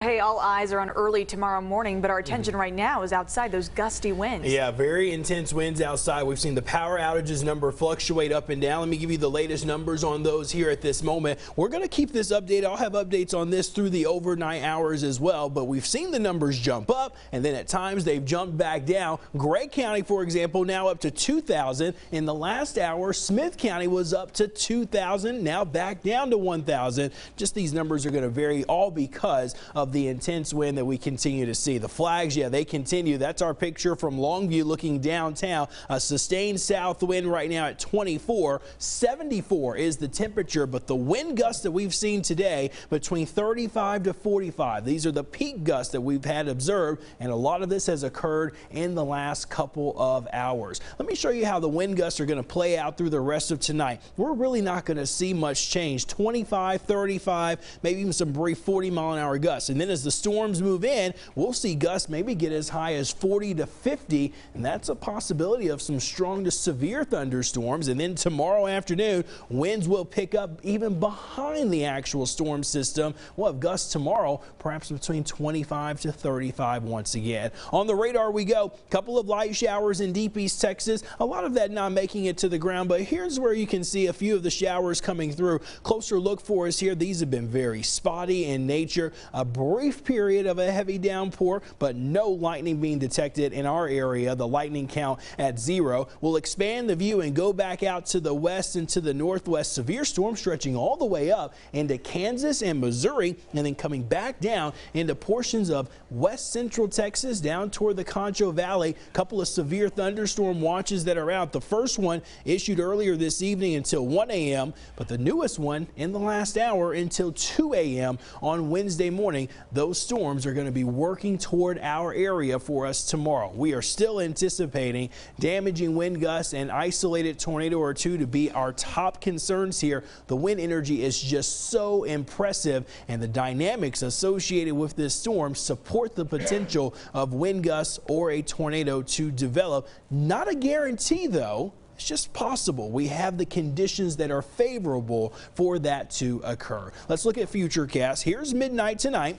Hey, all eyes are on early tomorrow morning, but our attention right now is outside those gusty winds. Yeah, very intense winds outside. We've seen the power outages number fluctuate up and down. Let me give you the latest numbers on those here at this moment. We're going to keep this updated. I'll have updates on this through the overnight hours as well, but we've seen the numbers jump up, and then at times they've jumped back down. Gregg County, for example, now up to 2,000. In the last hour, Smith County was up to 2,000, now back down to 1,000. Just these numbers are going to vary, all because of the intense wind that we continue to see. The flags, yeah, they continue. That's our picture from Longview looking downtown. A sustained south wind right now at 24. 74 is the temperature, but the wind gusts that we've seen today between 35 to 45. These are the peak gusts that we've had observed, and a lot of this has occurred in the last couple of hours. Let me show you how the wind gusts are going to play out through the rest of tonight. We're really not going to see much change. 25, 35, maybe even some brief 40-mile-an-hour gusts. And then as the storms move in, we'll see gusts maybe get as high as 40 to 50, and that's a possibility of some strong to severe thunderstorms. And then tomorrow afternoon, winds will pick up even behind the actual storm system. We'll have gusts tomorrow, perhaps between 25 to 35 once again. On the radar we go. Couple of light showers in deep East Texas. A lot of that not making it to the ground, but here's where you can see a few of the showers coming through. Closer look for us here. These have been very spotty in nature. A brief period of a heavy downpour, but no lightning being detected in our area. The lightning count at 0. We'll expand the view and go back out to the west and to the northwest. Severe storm stretching all the way up into Kansas and Missouri, and then coming back down into portions of west central Texas down toward the Concho Valley. A couple of severe thunderstorm watches that are out. The first one issued earlier this evening until 1 a.m., but the newest one in the last hour until 2 a.m. on Wednesday morning. Those storms are going to be working toward our area for us tomorrow. We are still anticipating damaging wind gusts and isolated tornado or two to be our top concerns here. The wind energy is just so impressive, and the dynamics associated with this storm support the potential of wind gusts or a tornado to develop. Not a guarantee, though. It's just possible. We have the conditions that are favorable for that to occur. Let's look at Futurecast. Here's midnight tonight.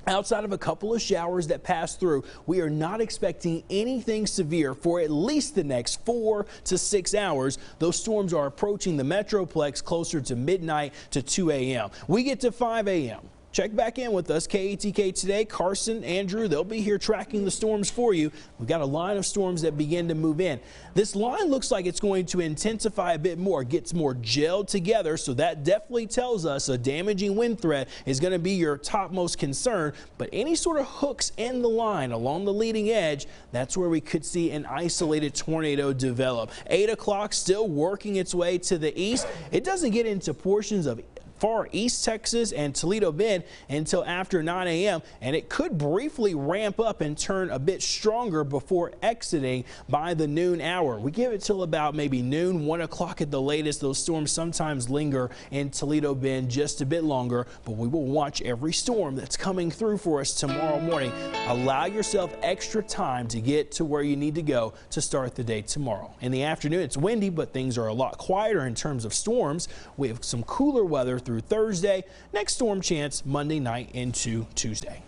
Outside of a couple of showers that pass through, we are not expecting anything severe for at least the next 4 to 6 hours. Those storms are approaching the Metroplex closer to midnight to 2 a.m. We get to 5 a.m. Check back in with us. KETK today. Carson, Andrew, they'll be here tracking the storms for you. We've got a line of storms that begin to move in. This line looks like it's going to intensify a bit more, gets more gelled together, so that definitely tells us a damaging wind threat is going to be your topmost concern. But any sort of hooks in the line along the leading edge, that's where we could see an isolated tornado develop. 8 o'clock still working its way to the east. It doesn't get into portions of far east Texas and Toledo Bend until after 9 a.m. and it could briefly ramp up and turn a bit stronger before exiting by the noon hour. We give it till about maybe noon, 1 o'clock at the latest. Those storms sometimes linger in Toledo Bend just a bit longer, but we will watch every storm that's coming through for us tomorrow morning. Allow yourself extra time to get to where you need to go to start the day tomorrow. In the afternoon, it's windy, but things are a lot quieter in terms of storms. We have some cooler weather through Thursday. Next storm chance Monday night into Tuesday.